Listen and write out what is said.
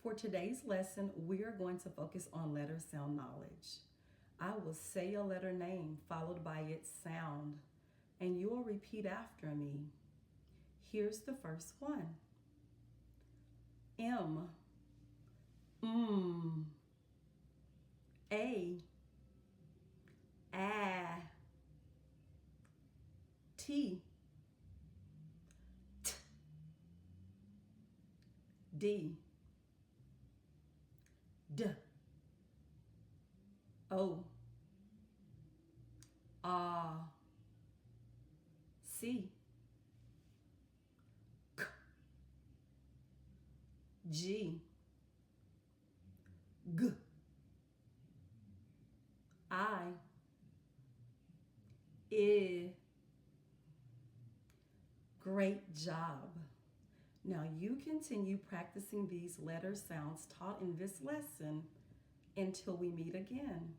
For today's lesson, we are going to focus on letter sound knowledge. I will say a letter name followed by its sound, and you will repeat after me. Here's the first one. M. A. T. T. D. D. O. C. K. G. G. I. Great job. Now you continue practicing these letter sounds taught in this lesson until we meet again.